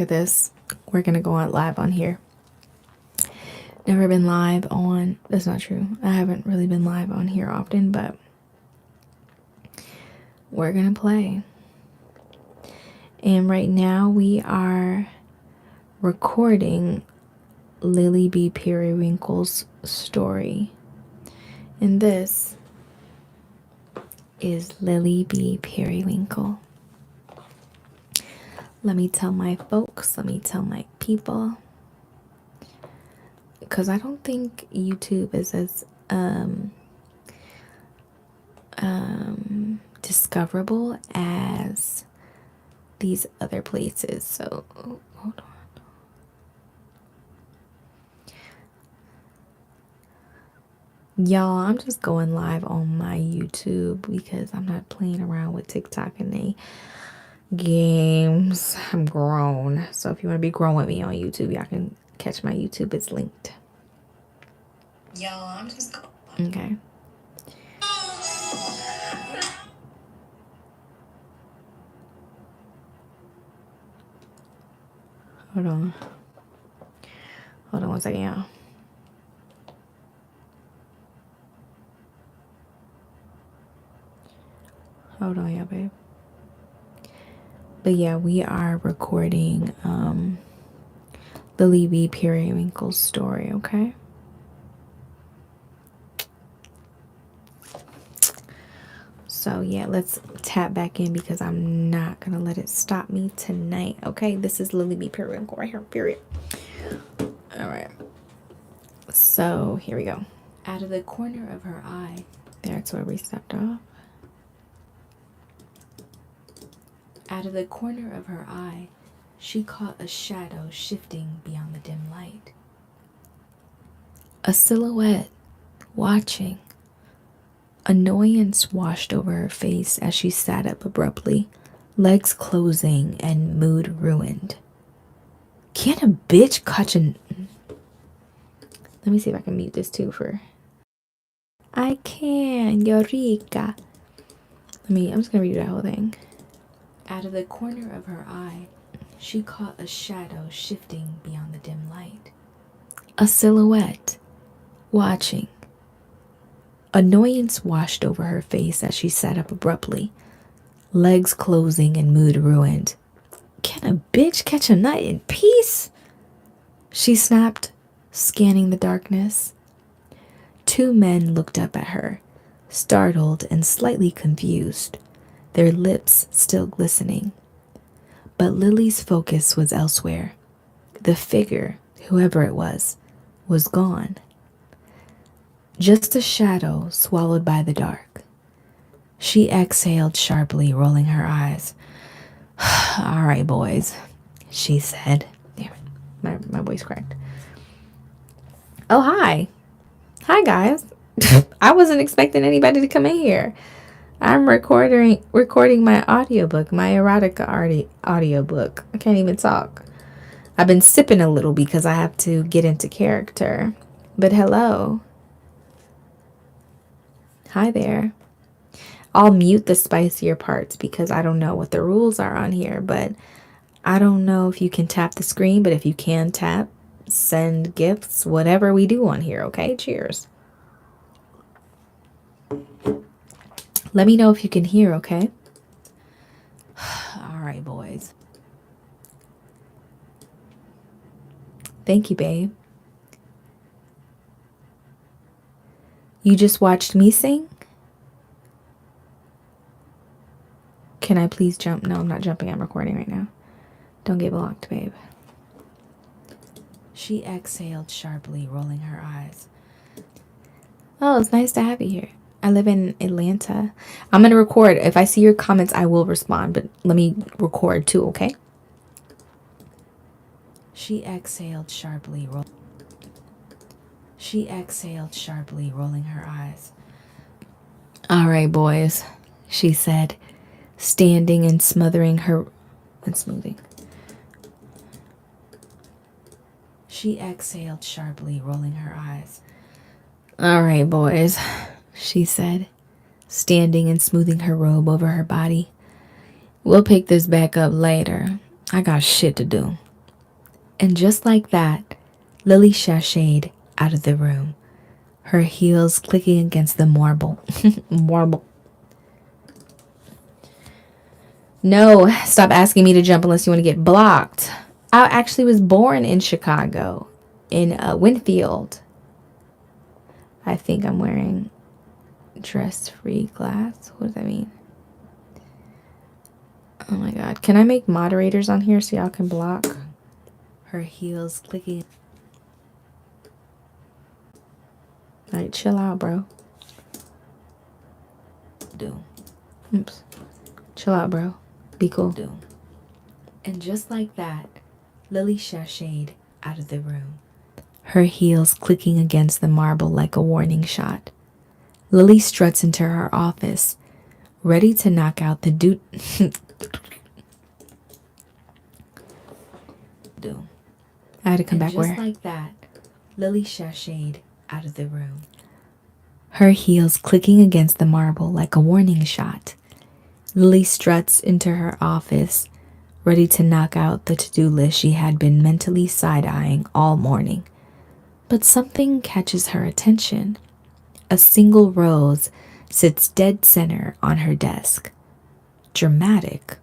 At this, we're gonna go on live on here. Never been live on, that's not true. I haven't really been live on here often, but we're gonna play. And right now we are recording Lily B. Periwinkle's story. And this is Lily B. Periwinkle. Let me tell my folks, let me tell my people, because I don't think YouTube is as discoverable as these other places. So hold on. Y'all, I'm just going live on my YouTube because I'm not playing around with TikTok and they games. I'm grown. So if you want to be grown with me on YouTube, y'all can catch my YouTube. It's linked. Y'all, I'm just going. Okay. Hold on. Hold on one second, y'all. Hold on, y'all, babe. But yeah, we are recording Lily B. Periwinkle's story, okay? So yeah, let's tap back in because I'm not gonna let it stop me tonight, okay? This is Lily B. Periwinkle right here, period. All right. So here we go. Out of the corner of her eye, that's where we stepped off. Out of the corner of her eye, she caught a shadow shifting beyond the dim light. A silhouette, watching. Annoyance washed over her face as she sat up abruptly, legs closing and mood ruined. Can't a bitch catch a... Let me see if I can mute this too for... I can, Eureka. I'm just gonna read that whole thing. Out of the corner of her eye, she caught a shadow shifting beyond the dim light. A silhouette, watching. Annoyance washed over her face as she sat up abruptly, legs closing and mood ruined. Can a bitch catch a nut in peace? She snapped, scanning the darkness. Two men looked up at her, startled and slightly confused, their lips still glistening. But Lily's focus was elsewhere. The figure, whoever it was gone. Just a shadow swallowed by the dark. She exhaled sharply, rolling her eyes. All right, boys, she said. Damn it, my voice cracked. Oh, hi. Hi, guys. I wasn't expecting anybody to come in here. I'm recording my audiobook, my erotica audiobook. I can't even talk. I've been sipping a little because I have to get into character. But hello. Hi there. I'll mute the spicier parts because I don't know what the rules are on here, but I don't know if you can tap the screen, but if you can tap, send gifts, whatever we do on here, okay? Cheers. Let me know if you can hear, okay? All right, boys. Thank you, babe. You just watched me sing? Can I please jump? No, I'm not jumping. I'm recording right now. Don't get blocked, babe. She exhaled sharply, rolling her eyes. Oh, it's nice to have you here. I live in Atlanta. I'm going to record. If I see your comments, I will respond, but let me record too, okay? She exhaled sharply, rolling her eyes. All right, boys, she said, standing and smoothing. She exhaled sharply, rolling her eyes. All right, boys, she said, standing and smoothing her robe over her body. We'll pick this back up later. I got shit to do. And just like that, Lily sashayed out of the room, her heels clicking against the marble. Marble. No, stop asking me to jump unless you want to get blocked. I actually was born in Chicago, in Winfield. I think I'm wearing dress-free glass. What does that mean? Oh my god. Can I make moderators on here so y'all can block? Her heels clicking. Alright, chill out, bro. Do. Oops. Chill out, bro. Be cool. Do. And just like that, Lily sashayed out of the room, her heels clicking against the marble like a warning shot. Lily struts into her office, ready to knock out the dude. Do. I had to come back where? Just like that, Lily sashayed out of the room, her heels clicking against the marble like a warning shot. Lily struts into her office, ready to knock out the to-do list she had been mentally side-eyeing all morning. But something catches her attention. A single rose sits dead center on her desk. Dramatic.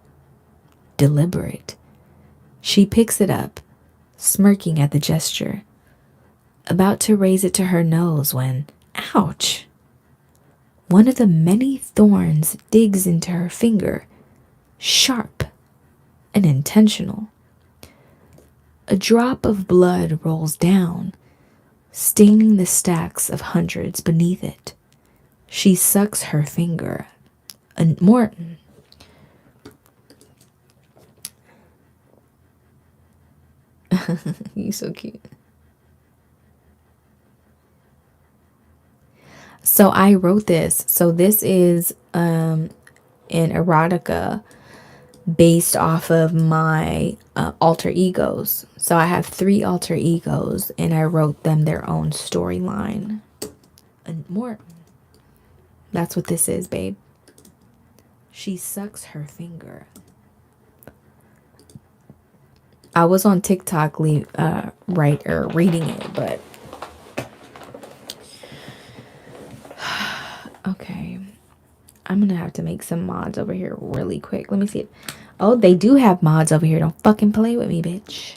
Deliberate. She picks it up, smirking at the gesture, about to raise it to her nose when, ouch! One of the many thorns digs into her finger, sharp and intentional. A drop of blood rolls down, staining the stacks of hundreds beneath it. She sucks her finger. Morton. You so cute. So I wrote this. So this is an erotica based off of my alter egos. So I have 3 alter egos and I wrote them their own storyline. And more. That's what this is, babe. She sucks her finger. I was on TikTok reading it, but okay. I'm gonna have to make some mods over here really quick. Let me see it. Oh, they do have mods over here. Don't fucking play with me, bitch.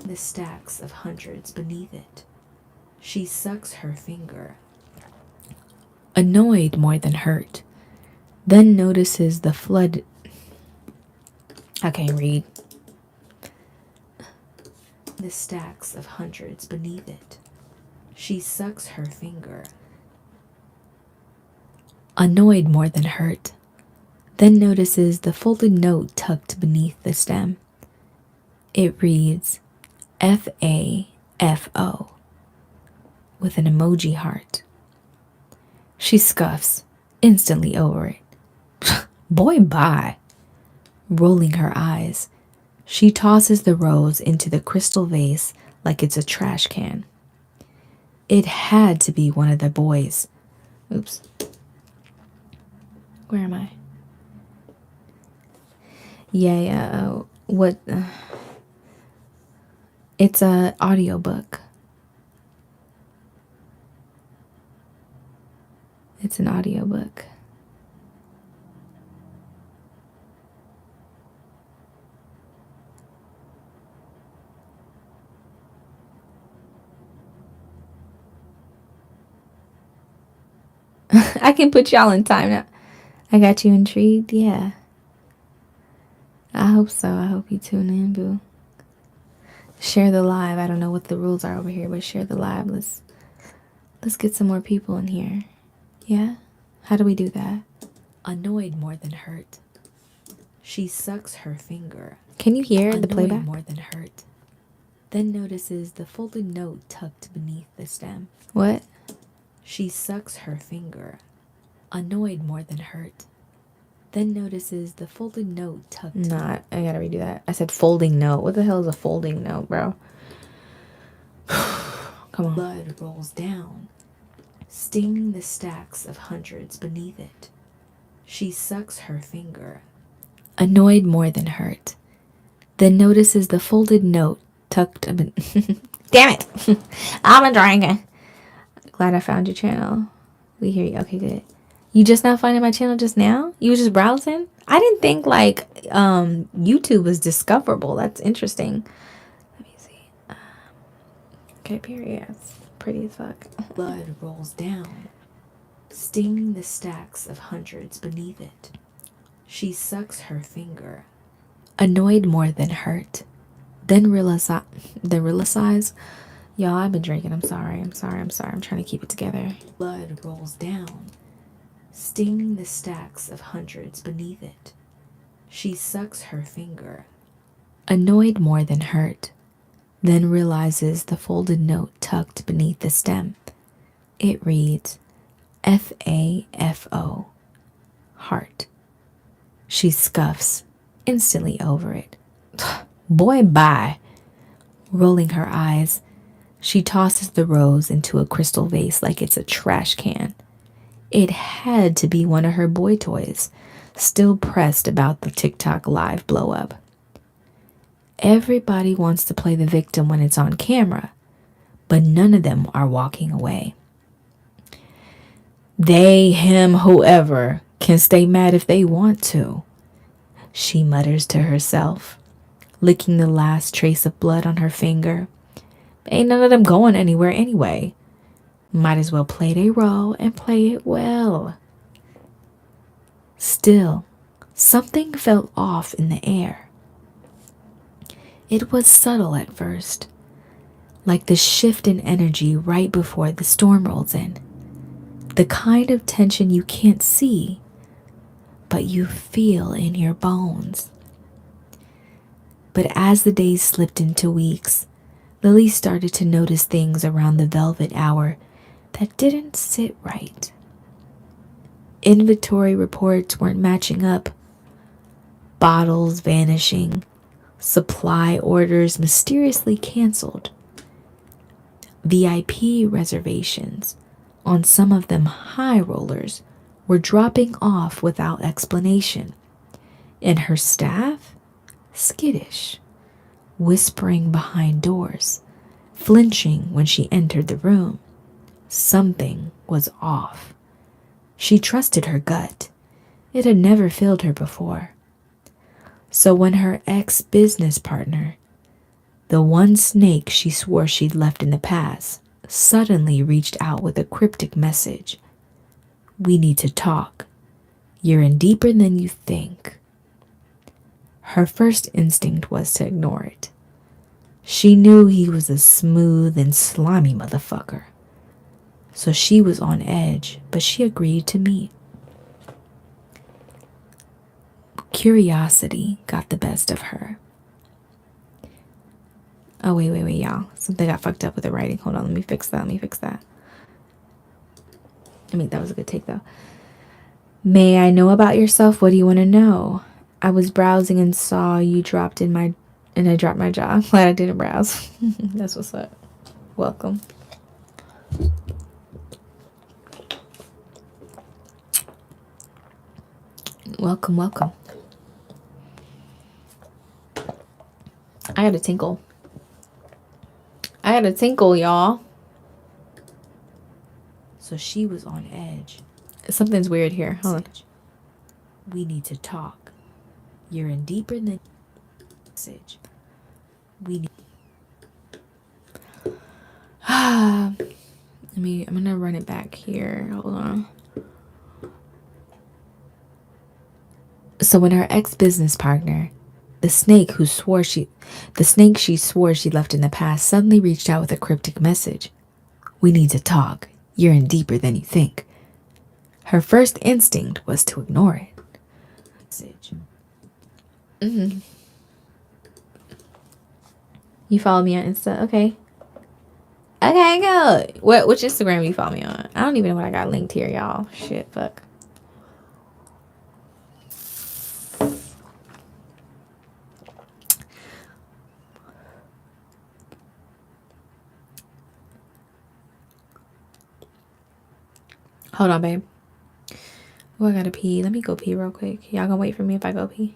The stacks of hundreds beneath it. She sucks her finger. Annoyed more than hurt. Then notices the flood. I can't read. The stacks of hundreds beneath it. She sucks her finger. Annoyed more than hurt. Then notices the folded note tucked beneath the stem. It reads FAFO with an emoji heart. She scuffs, instantly over it. Boy, bye. Rolling her eyes, she tosses the rose into the crystal vase like it's a trash can. It had to be one of the boys. Oops. Where am I? Yeah. What? It's a audiobook. It's an audiobook. I can put y'all in time now. I got you intrigued? Yeah. I hope so. I hope you tune in, boo. Share the live. I don't know what the rules are over here, but share the live. Let's get some more people in here. Yeah? How do we do that? Annoyed more than hurt. She sucks her finger. Can you hear the playback? More than hurt. Then notices the folded note tucked beneath the stem. What? She sucks her finger. Annoyed more than hurt. Then notices the folded note tucked. Not. I gotta redo that. I said folding note. What the hell is a folding note, bro? Come on. Blood rolls down, stinging the stacks of hundreds beneath it. She sucks her finger, annoyed more than hurt, then notices the folded note tucked up in. Damn it! I'm a dragon. Glad I found your channel. We hear you. Okay, good. You just now finding my channel just now? You was just browsing? I didn't think like YouTube was discoverable. That's interesting. Let me see. Okay, period. Pretty as fuck. Blood rolls down, stinging the stacks of hundreds beneath it. She sucks her finger, annoyed more than hurt. Then realize, y'all, I've been drinking. I'm sorry. I'm trying to keep it together. Blood rolls down, stinging the stacks of hundreds beneath it. She sucks her finger, annoyed more than hurt. Then realizes the folded note tucked beneath the stem. It reads, FAFO, heart. She scuffs, instantly over it. Boy, bye. Rolling her eyes, she tosses the rose into a crystal vase like it's a trash can. It had to be one of her boy toys, still pressed about the TikTok live blow up. Everybody wants to play the victim when it's on camera, but none of them are walking away. They, him, whoever can stay mad if they want to, she mutters to herself, licking the last trace of blood on her finger. Ain't none of them going anywhere anyway. Might as well play their role and play it well. Still, something felt off in the air. It was subtle at first, like the shift in energy right before the storm rolls in. The kind of tension you can't see, but you feel in your bones. But as the days slipped into weeks, Lily started to notice things around the velvet hour that didn't sit right. Inventory reports weren't matching up. Bottles vanishing. Supply orders mysteriously canceled. VIP reservations, on some of them high rollers, were dropping off without explanation. And her staff, skittish, whispering behind doors, flinching when she entered the room. Something was off. She trusted her gut. It had never failed her before. So when her ex-business partner, the one snake she swore she'd left in the past, suddenly reached out with a cryptic message, "We need to talk. You're in deeper than you think." Her first instinct was to ignore it. She knew he was a smooth and slimy motherfucker. So she was on edge, but she agreed to meet. Curiosity got the best of her. Oh, wait, y'all. Something got fucked up with the writing. Hold on, let me fix that. I mean, that was a good take, though. May I know about yourself? What do you want to know? I was browsing and saw you dropped in my... And I dropped my jaw. Glad I didn't browse. That's what's up. Welcome. Welcome. I had a tinkle, y'all. So she was on edge. Something's weird here. Hold on. We need to talk. You're in deeper than message. We need. I'm gonna run it back here. Hold on. So when her ex-business partner, the snake she swore she left in the past, suddenly reached out with a cryptic message. We need to talk. You're in deeper than you think. Her first instinct was to ignore it. Message. You follow me on Insta? Okay, good. Which Instagram do you follow me on? I don't even know what I got linked here, y'all. Shit, fuck. Hold on, babe. Oh, I gotta pee. Let me go pee real quick. Y'all gonna wait for me if I go pee?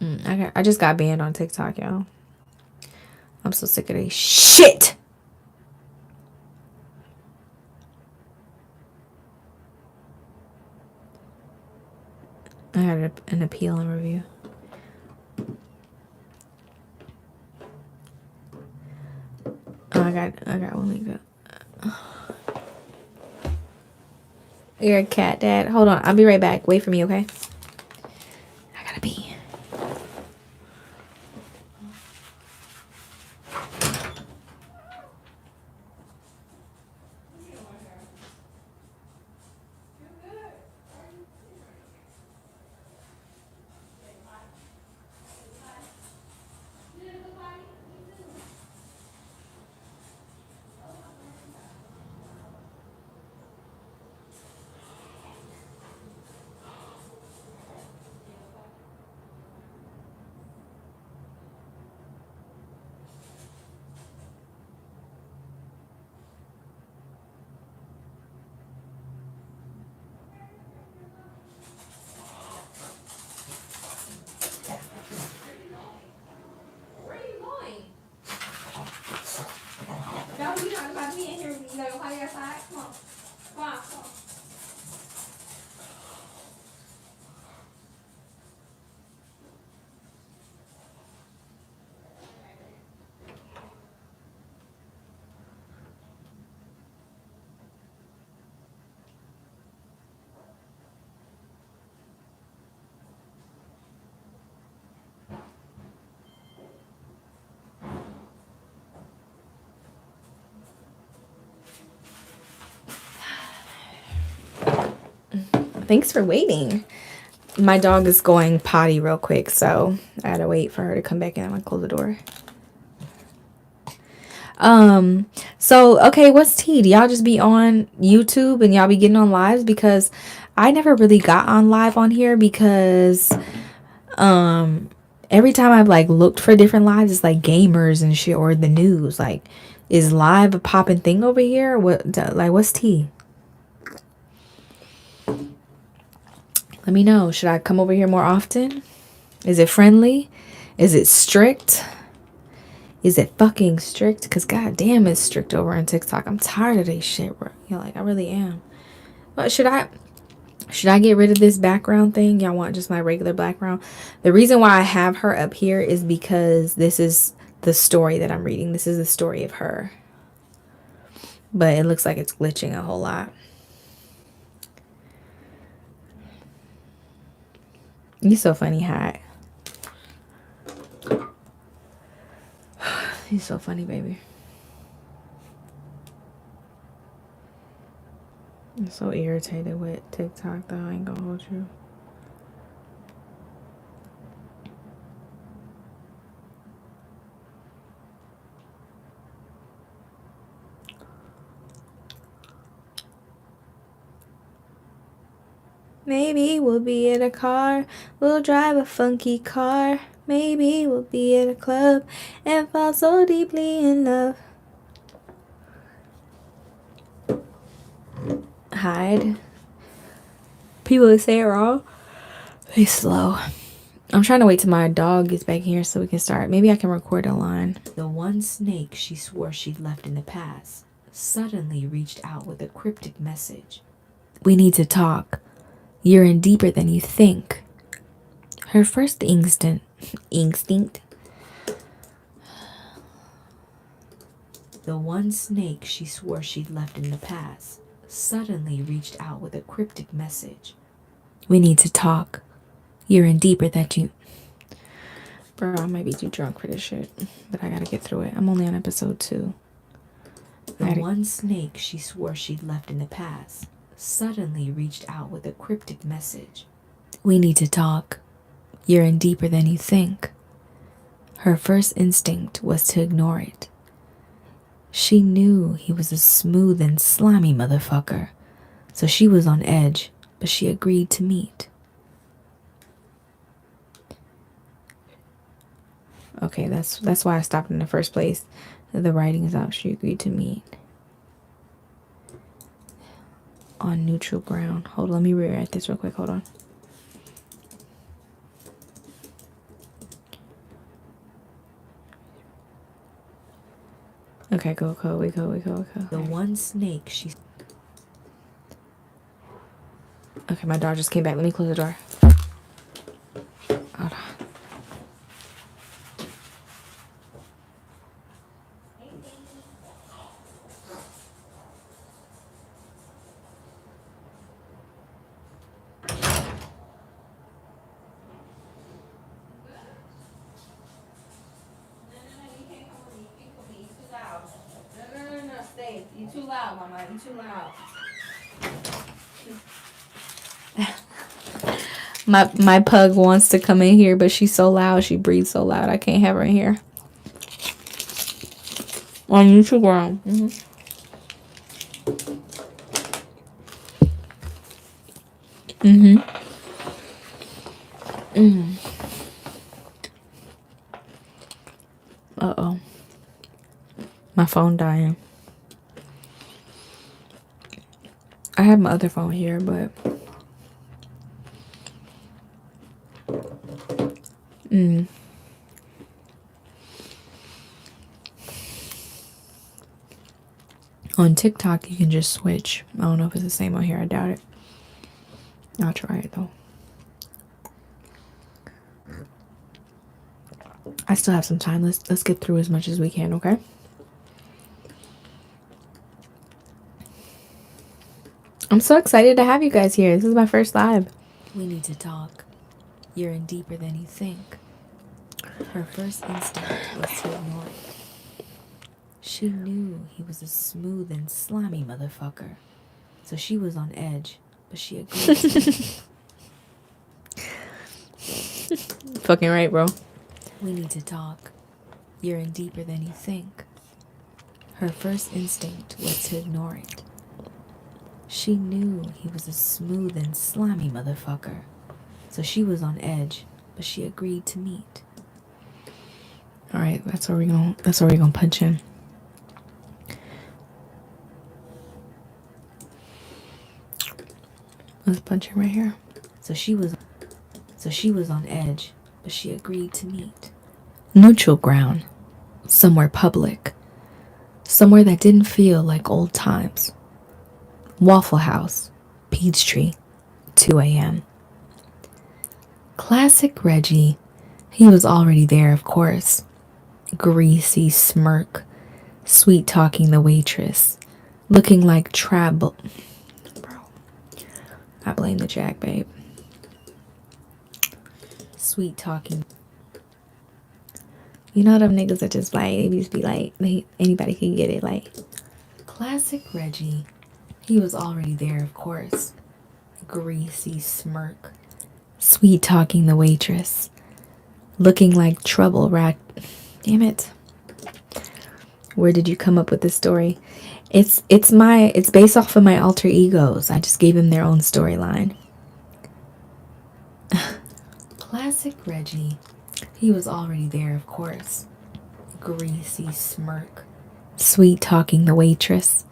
I just got banned on TikTok, y'all. I'm so sick of this shit. I had an appeal and review. Oh, I got one like that. You're a cat, Dad. Hold on. I'll be right back. Wait for me, okay? I gotta pee. Thanks for waiting. My dog is going potty real quick, so I gotta wait for her to come back in. I'm gonna close the door. So okay, what's tea? Do y'all just be on YouTube and y'all be getting on lives? Because I never really got on live on here because every time I've like looked for different lives, it's like gamers and shit or the news. Like, is live a popping thing over here? What's tea? Let me know. Should I come over here more often? Is it friendly? Is it strict? Is it fucking strict? Because goddamn, it's strict over on TikTok. I'm tired of this shit, bro. You know, like, I really am. But should I get rid of this background thing? Y'all want just my regular background? The reason why I have her up here is because this is the story that I'm reading. This is the story of her. But it looks like it's glitching a whole lot. You're so funny, Hot. He's so funny, baby. I'm so irritated with TikTok, though. I ain't gonna hold you. Maybe we'll be in a car. We'll drive a funky car. Maybe we'll be at a club and fall so deeply in love. Hide. People say it wrong. They slow. I'm trying to wait till my dog gets back here so we can start. Maybe I can record a line. The one snake she swore she'd left in the past suddenly reached out with a cryptic message. We need to talk. You're in deeper than you think. Her first instinct. The one snake she swore she'd left in the past suddenly reached out with a cryptic message. We need to talk. You're in deeper than you... Bro, I might be too drunk for this shit, but I gotta get through it. I'm only on episode 2. The one snake she swore she'd left in the past suddenly reached out with a cryptic message. We need to talk. You're in deeper than you think. Her first instinct was to ignore it. She knew he was a smooth and slimy motherfucker, so she was on edge, but she agreed to meet. Okay, that's why I stopped in the first place. The writing is out. She agreed to meet. on neutral ground. Hold on, let me rewrite this real quick. Hold on. Okay, go. The one snake she... Okay, my dog just came back. Let me close the door. Hold on. You too loud, Mama. You too loud. My pug wants to come in here, but she's so loud. She breathes so loud. I can't have her in here. On neutral ground. Uh-oh. My phone dying. I have my other phone here, but... On TikTok, you can just switch. I don't know if it's the same on here. I doubt it. I'll try it, though. I still have some time. Let's get through as much as we can, okay? I'm so excited to have you guys here. This is my first live. We need to talk. You're in deeper than you think. Her first instinct was to ignore it. She knew he was a smooth and slimy motherfucker. So she was on edge, but she agreed. Fucking right, bro. We need to talk. You're in deeper than you think. Her first instinct was to ignore it. She knew he was a smooth and slimy motherfucker. So she was on edge, but she agreed to meet. Alright, that's where we're gonna punch in. Let's punch in right here. So she was on edge, but she agreed to meet. Neutral ground. Somewhere public. Somewhere that didn't feel like old times. Waffle House, Peachtree, 2 a.m. Classic Reggie. He was already there, of course. Greasy smirk, sweet talking the waitress, looking like trouble. Bro, I blame the Jack, babe. Sweet talking. You know them niggas that just like, they just be like, anybody can get it, like. Classic Reggie. He was already there, of course. Greasy smirk, sweet talking the waitress, looking like trouble rat. Damn it. Where did you come up with this story? It's based off of my alter egos. I just gave them their own storyline. Classic Reggie. He was already there, of course. Greasy smirk, sweet talking the waitress,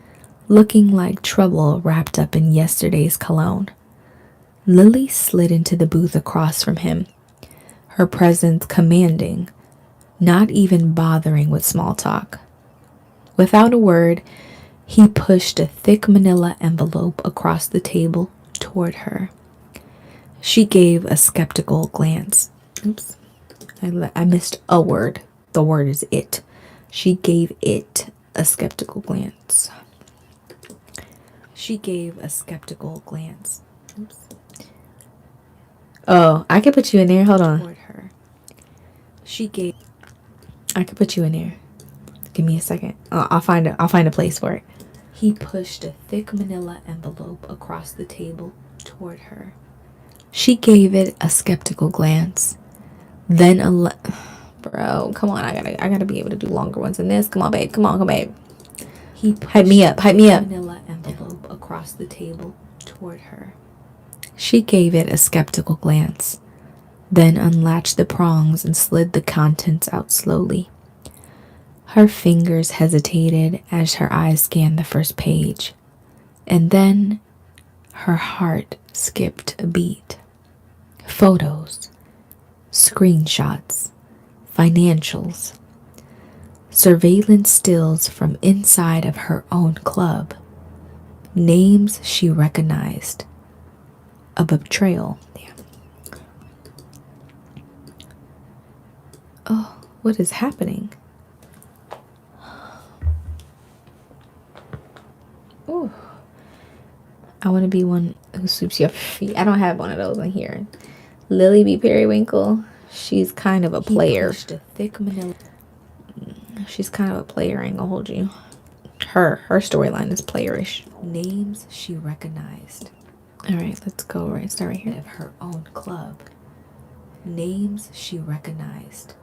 looking like trouble wrapped up in yesterday's cologne. Lily slid into the booth across from him, her presence commanding, not even bothering with small talk. Without a word, he pushed a thick manila envelope across the table toward her. She gave a skeptical glance. Oops, I missed a word. The word is it. She gave it a skeptical glance. She gave a skeptical glance. Oops. Oh, I could put you in there. Hold on. Toward her. I could put you in there. Give me a second. I'll find a place for it. He pushed a thick manila envelope across the table toward her. She gave it a skeptical glance. Then bro, come on. I gotta be able to do longer ones than this. Come on, babe. Come on, babe. He hype me up. Manila envelope across the table toward her. She gave it a skeptical glance, then unlatched the prongs and slid the contents out slowly. Her fingers hesitated as her eyes scanned the first page, and then Her heart skipped a beat. Photos, screenshots, financials, surveillance stills from inside of her own club, names she recognized. A betrayal. Damn. Oh, what is happening? Ooh. I want to be one who sweeps your feet. I don't have one of those in here. Lily B. Periwinkle. She's kind of a player. She's kind of a player, I ain't gonna hold you. Her storyline is playerish. Names she recognized. Alright, let's go start right here. Of her own club. Names she recognized.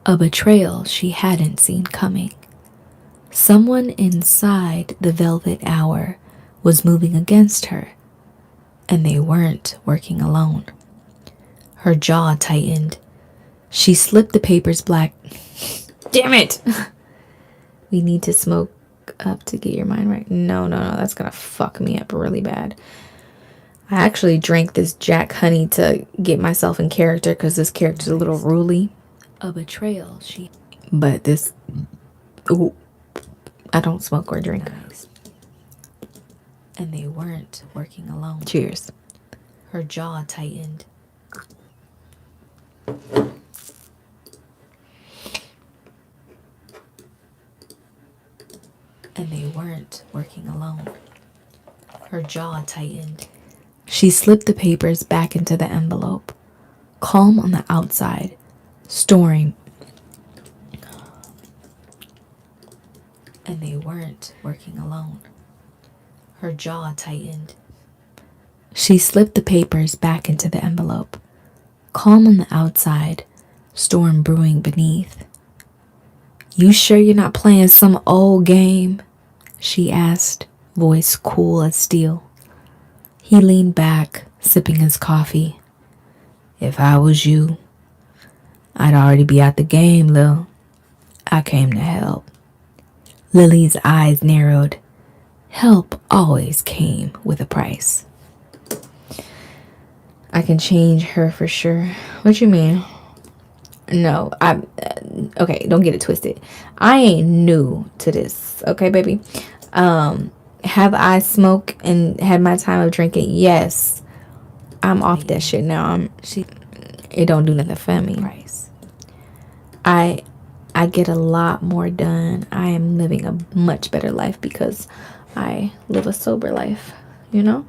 A betrayal she hadn't seen coming. Someone inside the Velvet Hour was moving against her, and they weren't working alone. Her jaw tightened. She slipped the papers back. Damn it! We need to smoke up to get your mind right. No, that's gonna fuck me up really bad. I actually drank this Jack Honey to get myself in character because this character's a little ruly. A betrayal but this... Ooh, I don't smoke or drink. And they weren't working alone. Cheers. Her jaw tightened. And they weren't working alone. Her jaw tightened. She slipped the papers back into the envelope. Calm on the outside, storm. And they weren't working alone. Her jaw tightened. She slipped the papers back into the envelope. Calm on the outside, storm brewing beneath. You sure you're not playing some old game? She asked, voice cool as steel. He leaned back, sipping his coffee. If I was you, I'd already be out the game, Lil. I came to help. Lily's eyes narrowed. Help always came with a price. I can change her for sure. What you mean? No, okay, don't get it twisted. I ain't new to this, okay, baby? Have I smoked and had my time of drinking? Yes. I'm off that shit now. It don't do nothing for me. I get a lot more done. I am living a much better life because I live a sober life, you know?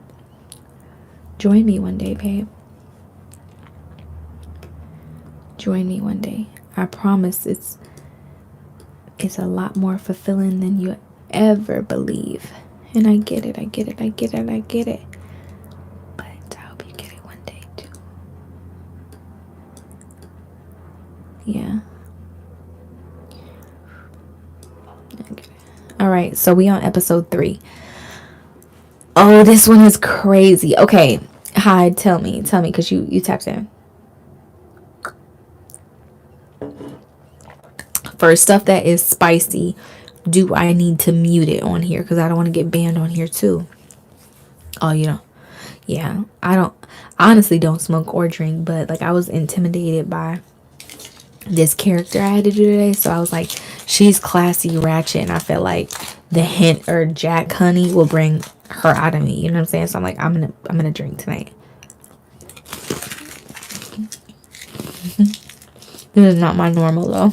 Join me one day, babe. Join me one day. I promise it's a lot more fulfilling than you ever believe. And I get it. But I hope you get it one day too. Yeah. Alright, so we on episode 3. Oh, this one is crazy. Okay. Hi, tell me, because you tapped in. For stuff that is spicy, do I need to mute it on here? Because I don't want to get banned on here too. Oh, you know. Yeah, I honestly don't smoke or drink, but like I was intimidated by this character I had to do today. So I was like, she's classy, ratchet, and I felt like the hint or Jack Honey will bring her out of me. You know what I'm saying? So I'm like, I'm gonna drink tonight. This is not my normal though.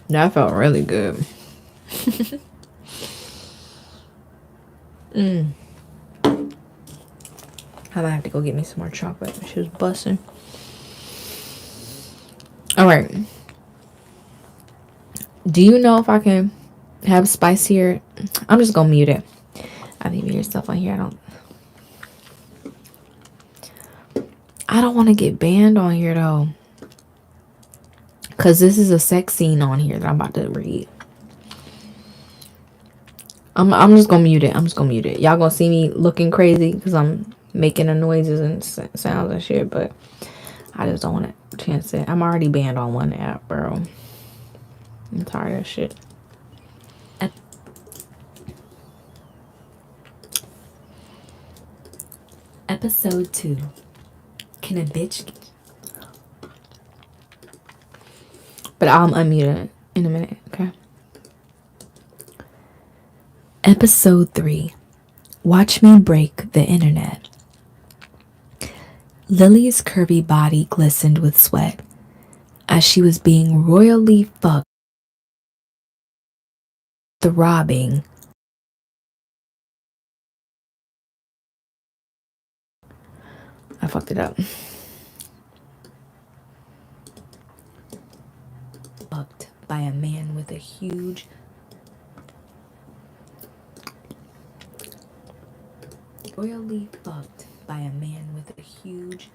That felt really good. I might have to go get me some more chocolate. She was busting. Alright. Do you know if I can have spice here? I'm just gonna mute it. I think your stuff on here. I don't want to get banned on here though, because this is a sex scene on here that I'm about to read. I'm just gonna mute it. I'm just gonna mute it. Y'all gonna see me looking crazy because I'm making the noises and sounds and shit, but I just don't want to chance it. I'm already banned on one app, bro. I'm tired of that shit. Episode 2. Can a bitch... But I'll unmute it in a minute, okay? Episode 3. Watch me break the internet. Lily's curvy body glistened with sweat as she was being royally fucked, throbbing. I fucked it up. Fucked by a man with a huge... Royally fucked by a man with a huge...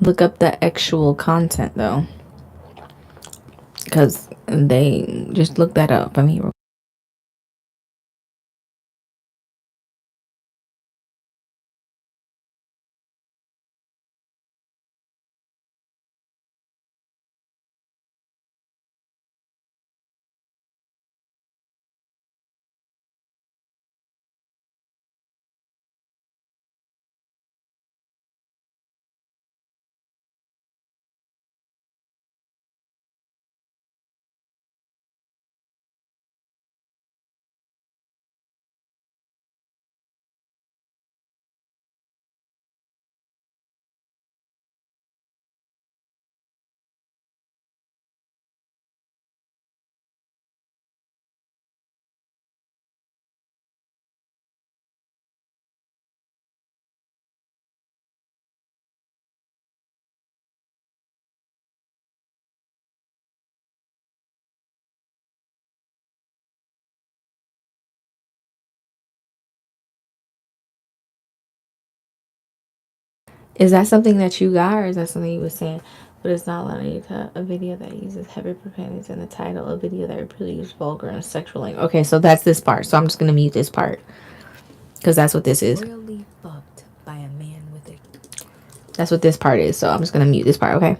Look up the actual content though, because they just look that up. I mean, is that something that you got, or is that something you were saying? But it's not letting you cut a video that uses heavy profanities in the title, a video that repeatedly uses vulgar and sexual language. Okay, so that's this part. So I'm just gonna mute this part because that's what this is. Royally fucked by a man with a... That's what this part is. So I'm just gonna mute this part. Okay.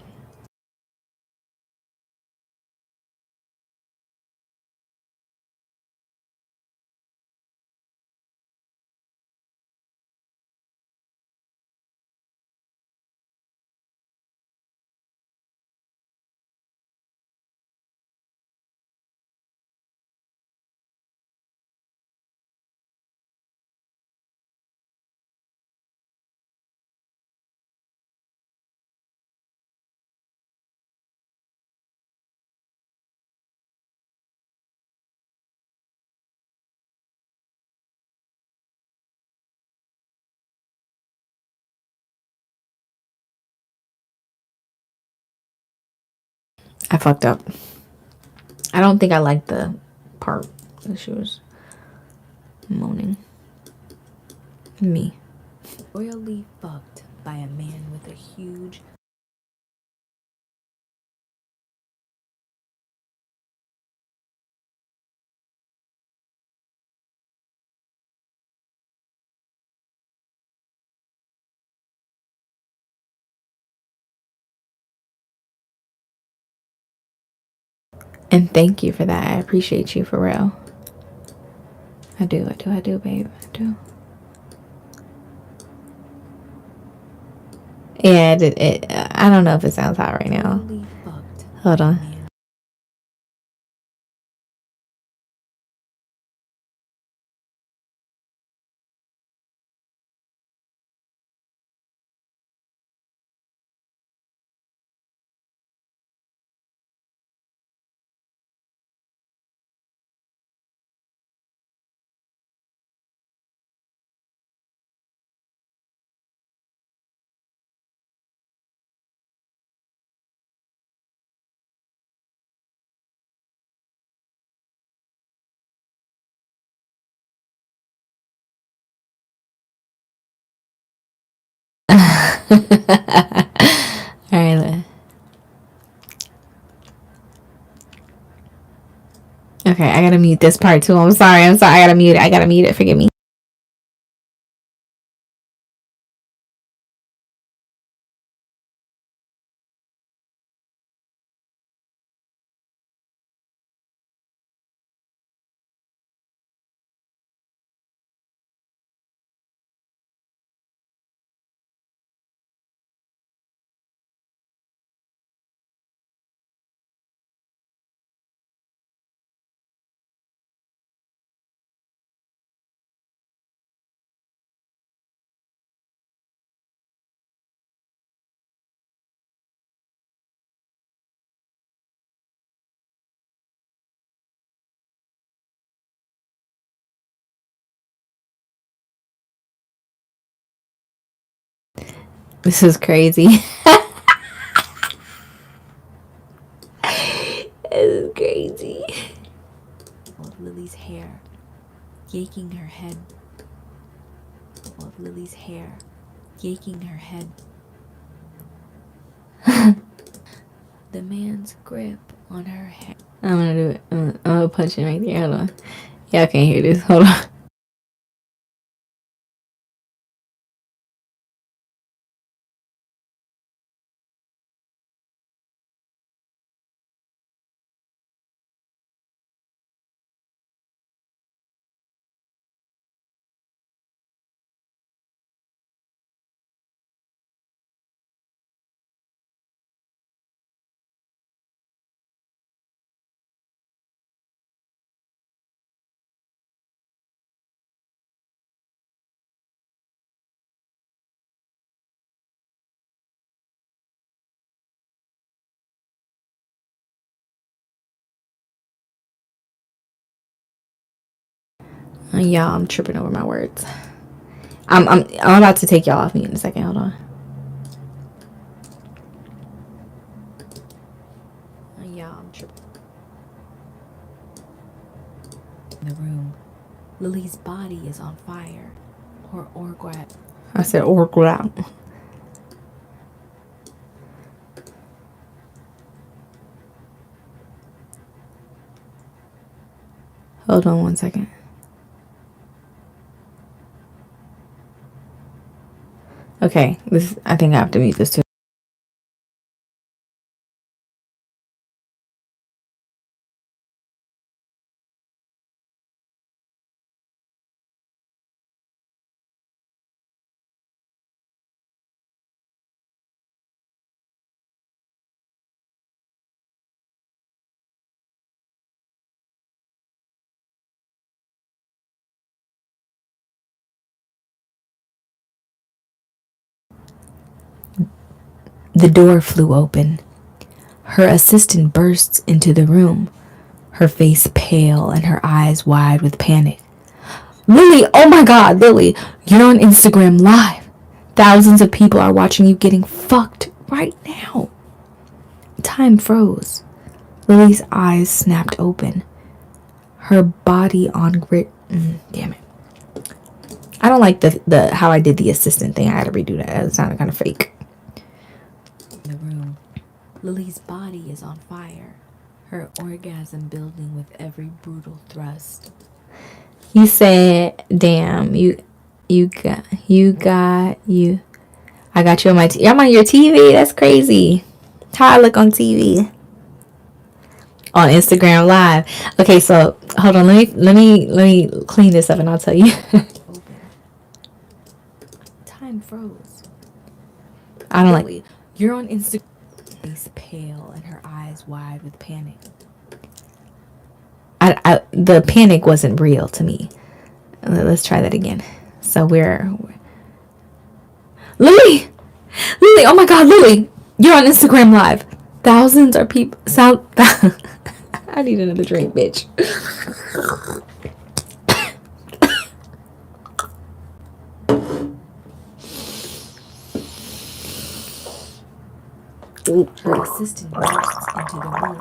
I fucked up. I don't think I like the part that she was moaning. Me. Royally fucked by a man with a huge... And thank you for that. I appreciate you for real. I do, babe. I do. Yeah, I don't know if it sounds hot right now. Hold on. All right. Okay, I gotta mute this part too. I'm sorry. I gotta mute it. Forgive me. This is crazy. This is crazy. Of Lily's hair, yanking her head. Of Lily's hair, yanking her head. The man's grip on her hair. I'm gonna do it. I'm gonna punch it right there. Hold on. Y'all can't hear this. Hold on. Y'all, I'm tripping over my words. I'm about to take y'all off mute in a second. Hold on. Y'all, I'm tripping. In the room, Lily's body is on fire. Her orgasm. I said orgasm. Hold on one second. Okay, I think I have to mute this too. The door flew open. Her assistant bursts into the room, her face pale and her eyes wide with panic. Lily, oh my god, Lily, you're on Instagram Live. Thousands of people are watching you getting fucked right now. Time froze. Lily's eyes snapped open. Her body on grit. Damn it. I don't like the how I did the assistant thing. I had to redo that. It sounded kind of fake. In the room, Lily's body is on fire. Her orgasm building with every brutal thrust. You said, damn, I got you on my TV. I'm on your TV. That's crazy. How I look on TV. On Instagram Live. Okay, so hold on. Let me clean this up and I'll tell you. Time froze. I don't like. You're on Instagram. Face pale and her eyes wide with panic. The panic wasn't real to me. Let's try that again. So we're Lily, oh my god, Lily, you're on Instagram Live. Thousands are people. I need another drink, bitch. Her assistant bursts into the room,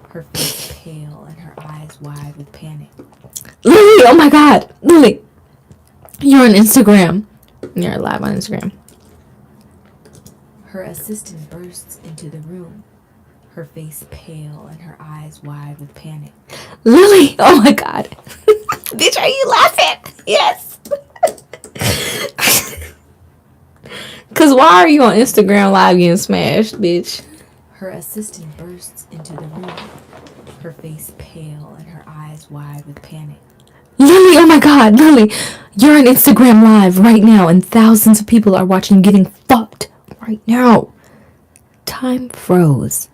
her face pale and her eyes wide with panic. Lily, oh my god, Lily, you're on Instagram. You're live on Instagram. Her assistant bursts into the room, her face pale and her eyes wide with panic. Lily! Oh my god. Bitch, are you laughing? Yes. Cause why are you on Instagram live getting smashed, bitch? Her assistant bursts into the room, her face pale and her eyes wide with panic. Lily, oh my god, Lily, you're on Instagram live right now and thousands of people are watching you getting fucked right now. Time froze.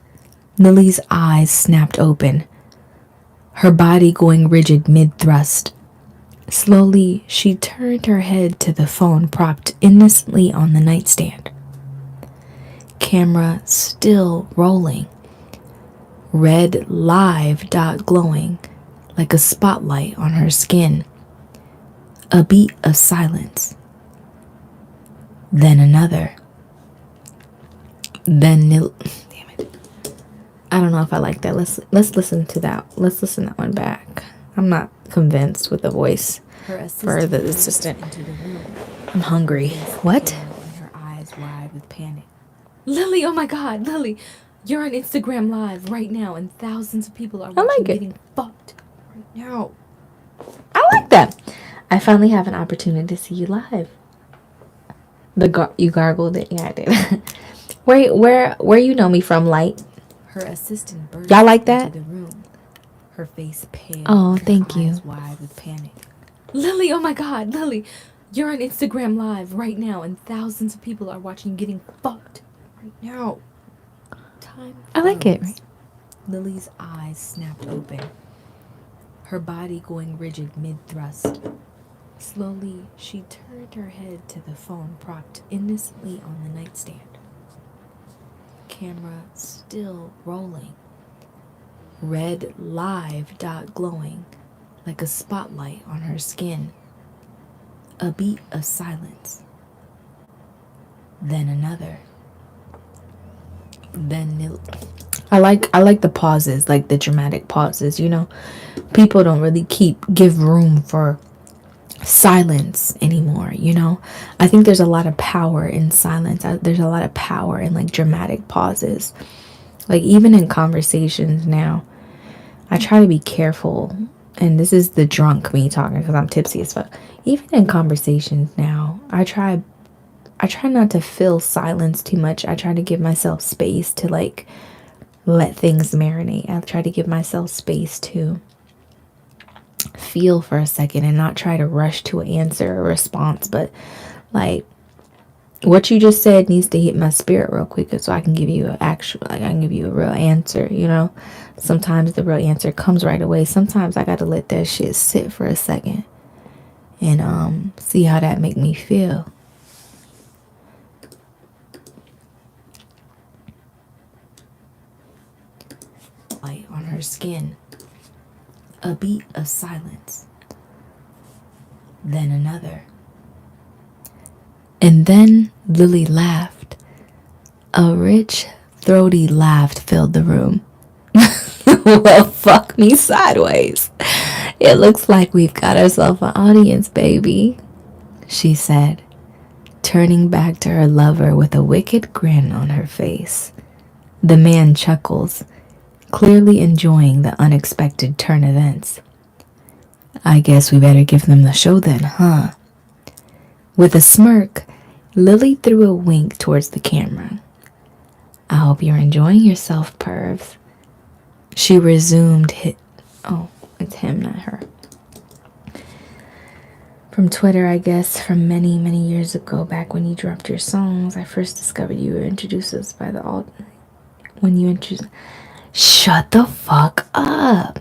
Lily's eyes snapped open, her body going rigid mid-thrust. Slowly, she turned her head to the phone propped innocently on the nightstand. Camera still rolling. Red live dot glowing like a spotlight on her skin. A beat of silence. Then another. Then damn it. I don't know if I like that. Let's listen to that. Let's listen to that one back. I'm not convinced with the voice for the assistant. I'm hungry. What? Her eyes wide with panic. Lily, oh my god, Lily, you're on Instagram live right now and thousands of people are watching getting fucked right now. I like that. I finally have an opportunity to see you live. You gargled it? Yeah, I did. where you know me from, Light? Her assistant burst Y'all like that? Into the room, her face pale. Oh, thank you. Eyes wide with panic. Lily, oh my god, Lily, you're on Instagram live right now and thousands of people are watching you getting fucked right now. Time I like it. Lily's eyes snapped open, her body going rigid mid-thrust. Slowly, she turned her head to the phone propped innocently on the nightstand. Camera still rolling. Red live dot glowing like a spotlight on her skin. A beat of silence. Then another. Then I like the pauses, like the dramatic pauses, you know. People don't really give room for silence anymore, you know. I think there's a lot of power in silence. There's a lot of power in like dramatic pauses. Like even in conversations now, I try to be careful, and this is the drunk me talking because I'm tipsy as fuck. Even in conversations now, I try not to fill silence too much. I try to give myself space to like let things marinate. I try to give myself space to feel for a second and not try to rush to an answer or response, but like what you just said needs to hit my spirit real quick so I can give you I can give you a real answer, you know. Sometimes the real answer comes right away. Sometimes I gotta let that shit sit for a second and see how that make me feel. Light on her skin. A beat of silence. Then another. And then Lily laughed. A rich, throaty laugh filled the room. Well, fuck me sideways. It looks like we've got ourselves an audience, baby, she said, turning back to her lover with a wicked grin on her face. The man chuckles, clearly enjoying the unexpected turn of events. I guess we better give them the show then, huh? With a smirk, Lily threw a wink towards the camera. I hope you're enjoying yourself, pervs. She resumed Oh, it's him, not her. From Twitter, I guess, from many, many years ago, back when you dropped your songs, I first discovered you were introduced us by the when you introduced. Shut the fuck up.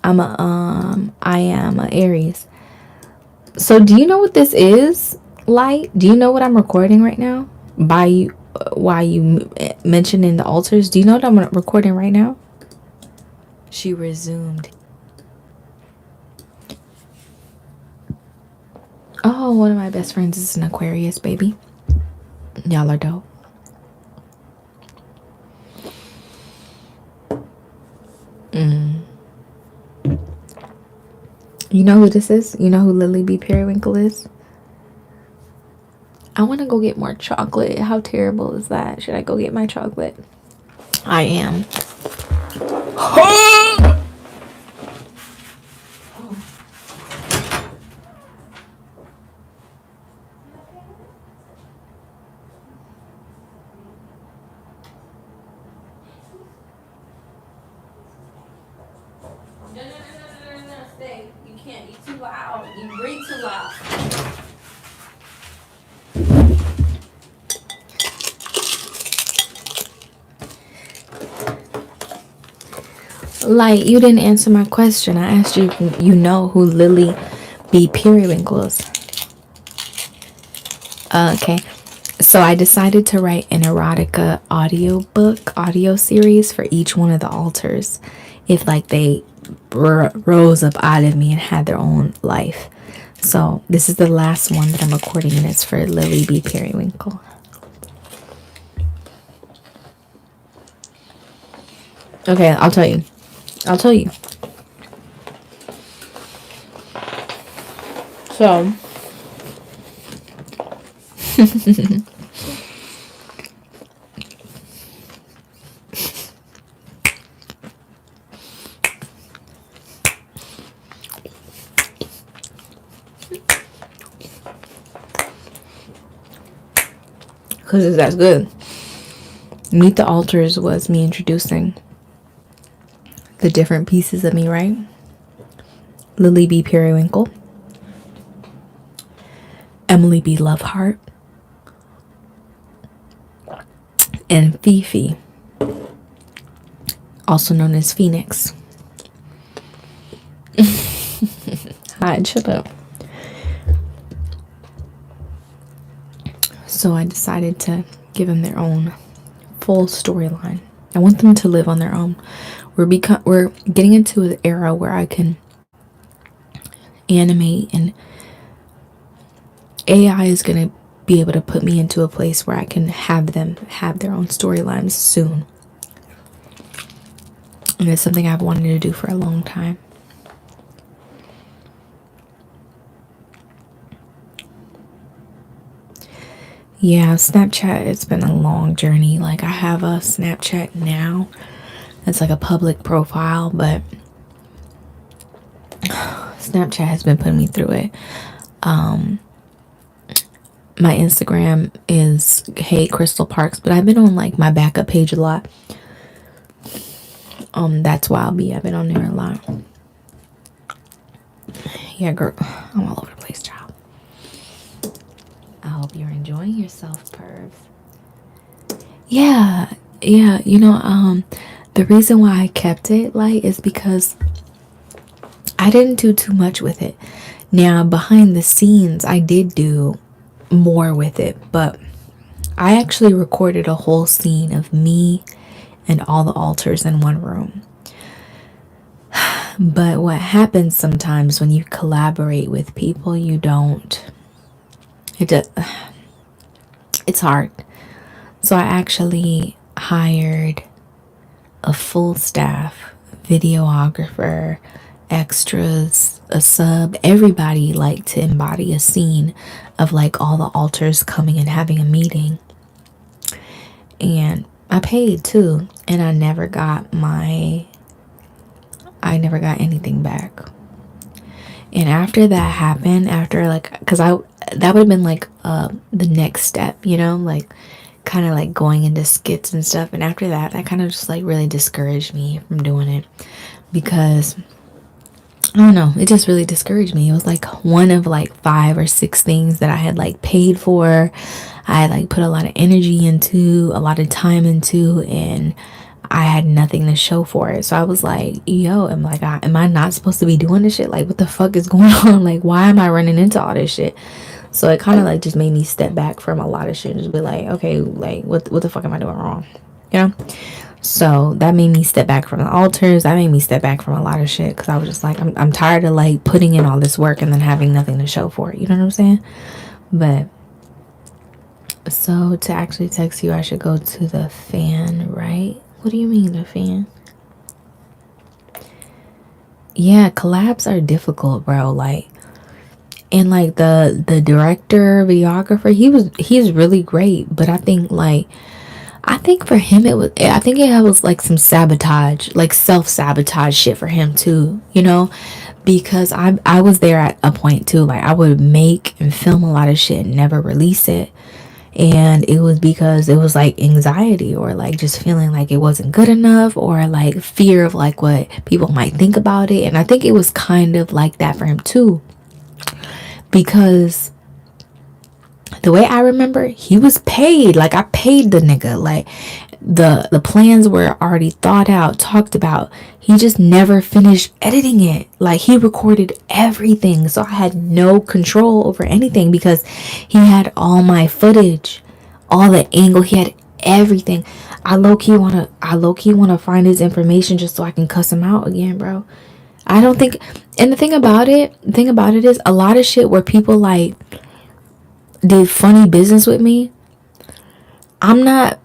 I am a Aries. So do you know what this is, Light? Do you know what I'm recording right now? Why you mentioning the altars? Do you know what I'm recording right now? She resumed. Oh, one of my best friends is an Aquarius, baby. Y'all are dope. You know who this is? You know who Lily B. Periwinkle is? I want to go get more chocolate. How terrible is that? Should I go get my chocolate? I am. No. Stay. You can't. You too loud. You breathe too loud. Like, you didn't answer my question. I asked you if you know who Lily B. Periwinkle is. Okay. So I decided to write an erotica audio series for each one of the altars. If like they rose up out of me and had their own life. So this is the last one that I'm recording, and it's for Lily B. Periwinkle. Okay, I'll tell you. So because that's good. Meet the Altars was me introducing the different pieces of me, right? Lily B. Periwinkle, Emily B. Loveheart, and Fifi, also known as Phoenix. Hi, shut up. So I decided to give them their own full storyline. I want them to live on their own. We're getting into an era where I can animate, and AI is going to be able to put me into a place where I can have them have their own storylines soon. And it's something I've wanted to do for a long time. Yeah, Snapchat, it's been a long journey. Like, I have a Snapchat now. It's like a public profile, but Snapchat has been putting me through it. My Instagram is Hey Crystal Parks, but I've been on like my backup page a lot. That's why I've been on there a lot. Yeah, girl, I'm all over the place, child. I hope you're enjoying yourself, perv. Yeah, you know, the reason why I kept it light is because I didn't do too much with it. Now, behind the scenes, I did do more with it, but I actually recorded a whole scene of me and all the altars in one room. But what happens sometimes when you collaborate with people, it's hard. So I actually hired a full staff, videographer, extras, a sub, everybody, like, to embody a scene of like all the altars coming and having a meeting. And I paid too, and I never got anything back. And after that happened, because that would have been like the next step, you know, like kind of like going into skits and stuff. And after that kind of just like really discouraged me from doing it, because I don't know, it just really discouraged me. It was like one of like 5 or 6 things that I had like paid for. I had like put a lot of energy into, a lot of time into, and I had nothing to show for it. So I was like, yo, am I not supposed to be doing this shit? Like, what the fuck is going on? Like, why am I running into all this shit? So it kind of like just made me step back from a lot of shit and just be like, okay, like what the fuck am I doing wrong? You know? So that made me step back from the altars. That made me step back from a lot of shit, because I was just like, I'm tired of like putting in all this work and then having nothing to show for it. You know what I'm saying? But so to actually text you, I should go to the fan, right? What do you mean, the fan? Yeah, collabs are difficult, bro. Like, And like the director, videographer, he's really great. But I think like, I think for him I think it was like some sabotage, like self-sabotage shit for him too, you know? Because I was there at a point too, like I would make and film a lot of shit and never release it. And it was because it was like anxiety, or like just feeling like it wasn't good enough, or like fear of like what people might think about it. And I think it was kind of like that for him too, because the way I remember, he was paid. Like I paid the nigga. Like the plans were already thought out, talked about. He just never finished editing it. Like he recorded everything, so I had no control over anything because he had all my footage, all the angle. He had everything. I low key wanna find his information just so I can cuss him out again, bro. I don't think. And the thing about it is a lot of shit where people like did funny business with me. I'm not,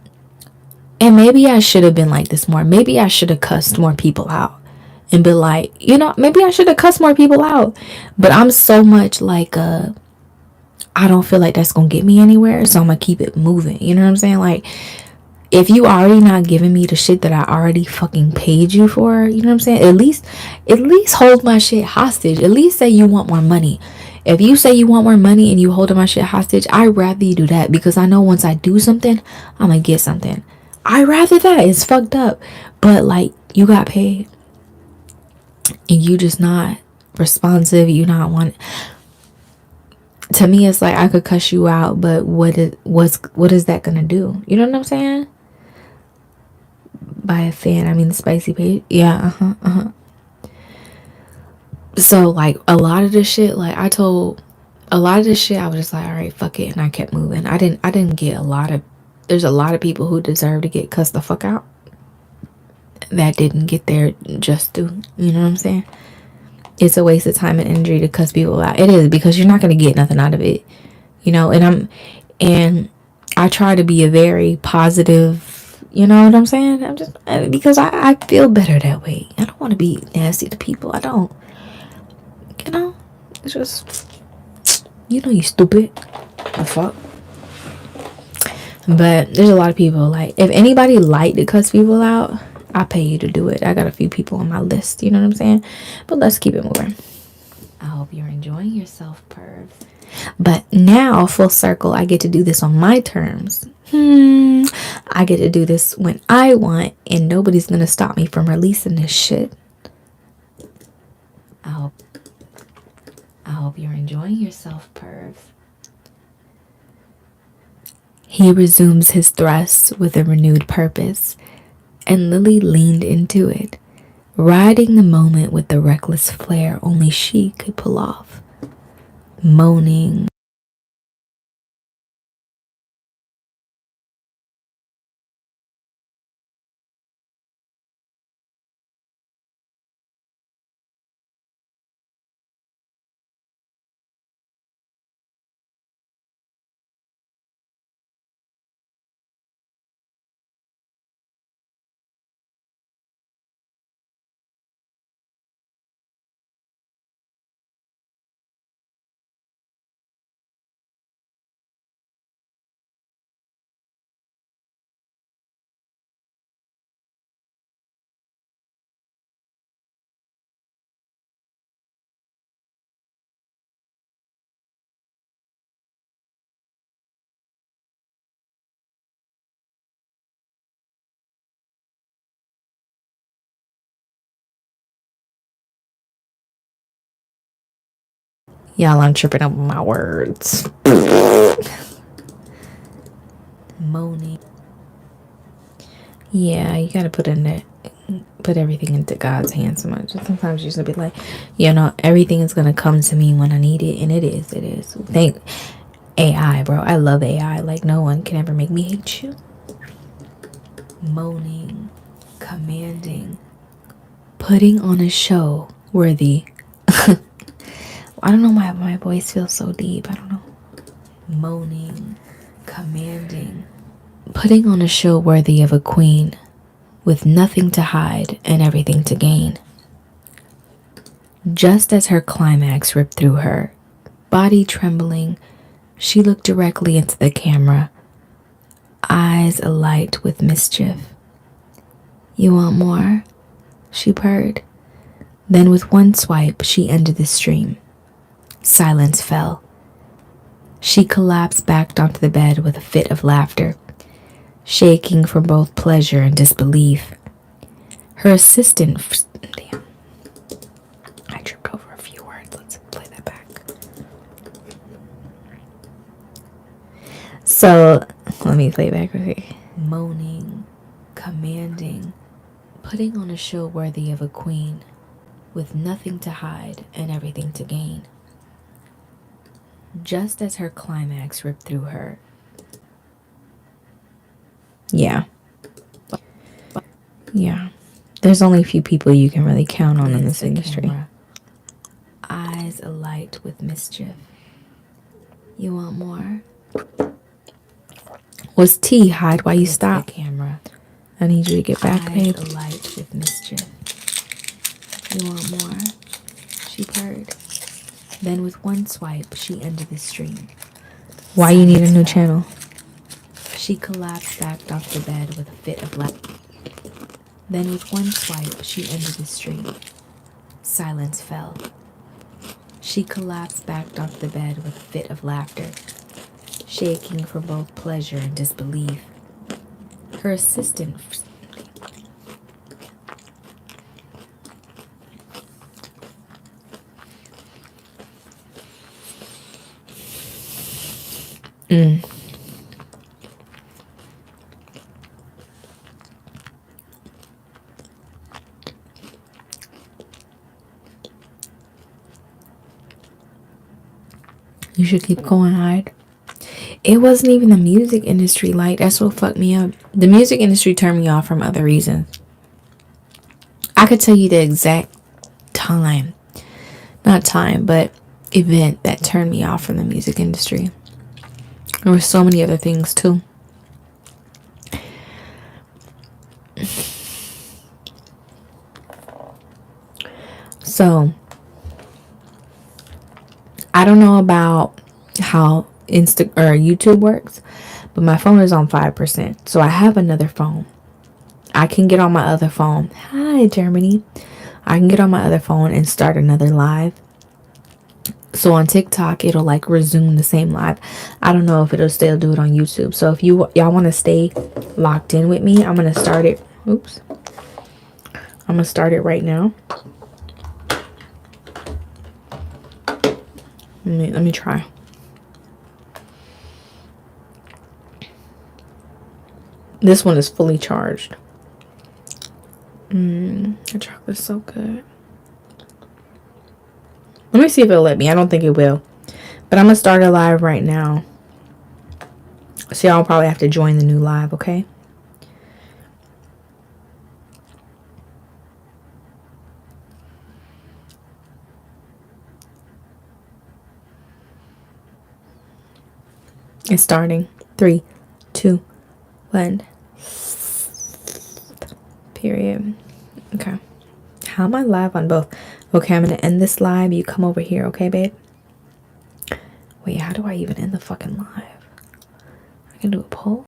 and maybe I should have been like this more. Maybe I should have cussed more people out and be like, you know, maybe I should have cussed more people out. But I'm so much like, I don't feel like that's gonna get me anywhere, so I'm gonna keep it moving. You know what I'm saying? Like, if you already not giving me the shit that I already fucking paid you for, you know what I'm saying? At least hold my shit hostage. At least say you want more money. If you say you want more money and you holding my shit hostage, I'd rather you do that, because I know once I do something, I'm gonna get something. I'd rather that. It's fucked up. But like, you got paid and you just not responsive. You not want. To me, it's like I could cuss you out, but what is that gonna do? You know what I'm saying? By a fan, I mean the spicy page. Yeah, So like a lot of this shit, like I told a lot of this shit, I was just like, all right, fuck it, and I kept moving. I didn't get a lot of. There's a lot of people who deserve to get cussed the fuck out that didn't get their just due. You know what I'm saying? It's a waste of time and energy to cuss people out. It is, because you're not gonna get nothing out of it, you know. And I try to be a very positive. You know what I'm saying? I'm just, because I feel better that way. I don't want to be nasty to people. I don't. You know, it's just, you know, you stupid. The fuck. But there's a lot of people, like, if anybody like to cuss people out, I pay you to do it. I got a few people on my list, you know what I'm saying? But let's keep it moving. I hope you're enjoying yourself, pervs. But now, full circle, I get to do this on my terms. I get to do this when I want, and nobody's gonna stop me from releasing this shit. I hope you're enjoying yourself, perv. He resumes his thrust with a renewed purpose, and Lily leaned into it, riding the moment with the reckless flair only she could pull off, moaning. Y'all, I'm tripping up my words. Moaning. Yeah, you gotta put everything into God's hands so much. Sometimes you just be like, you know, everything is gonna come to me when I need it, and it is. Thank AI, bro. I love AI. Like, no one can ever make me hate you. Moaning, commanding, putting on a show worthy. I don't know why my voice feels so deep. I don't know. Moaning, commanding, putting on a show worthy of a queen, with nothing to hide and everything to gain. Just as her climax ripped through her, Body trembling, she looked directly into the camera, eyes alight with mischief. "You want more?" she purred. Then with one swipe, she ended the stream. Silence fell. She collapsed back onto the bed with a fit of laughter, shaking from both pleasure and disbelief. Her assistant... Damn. I tripped over a few words. Let's play that back. So, let me play it back real quick. Moaning, commanding, putting on a show worthy of a queen, with nothing to hide and everything to gain. Just as her climax ripped through her. Yeah. There's only a few people you can really count on in this industry. Camera. Eyes alight with mischief. "You want more?" Was tea, hide while you stop. Camera. I need you to get back, babe. Eyes alight with mischief. "You want more?" she purred. Then with one swipe, she ended the stream. Why you need a new channel? She collapsed back off the bed with a fit of laughter. Then with one swipe, she ended the stream. Silence fell. She collapsed back off the bed with a fit of laughter, shaking from both pleasure and disbelief. Her assistant... You should keep going, hide. It wasn't even the music industry. Like, that's what fucked me up. The music industry turned me off from other reasons. I could tell you the exact time. Not time, but event that turned me off from the music industry. There were so many other things too. So, I don't know about how YouTube works, but my phone is on 5%. So I have another phone. I can get on my other phone. Hi, Germany. I can get on my other phone and start another live. So on TikTok, it'll like resume the same live. I don't know if it'll still do it on YouTube. So if y'all want to stay locked in with me, I'm going to start it. Oops. I'm going to start it right now. Let me try. This one is fully charged. The chocolate's so good. Let me see if it'll let me. I don't think it will. But I'm going to start a live right now. So y'all probably have to join the new live, okay? It's starting. 3, 2, 1. Period. Okay. How am I live on both? Okay, I'm going to end this live. You come over here, okay, babe? Wait, how do I even end the fucking live? I can do a poll.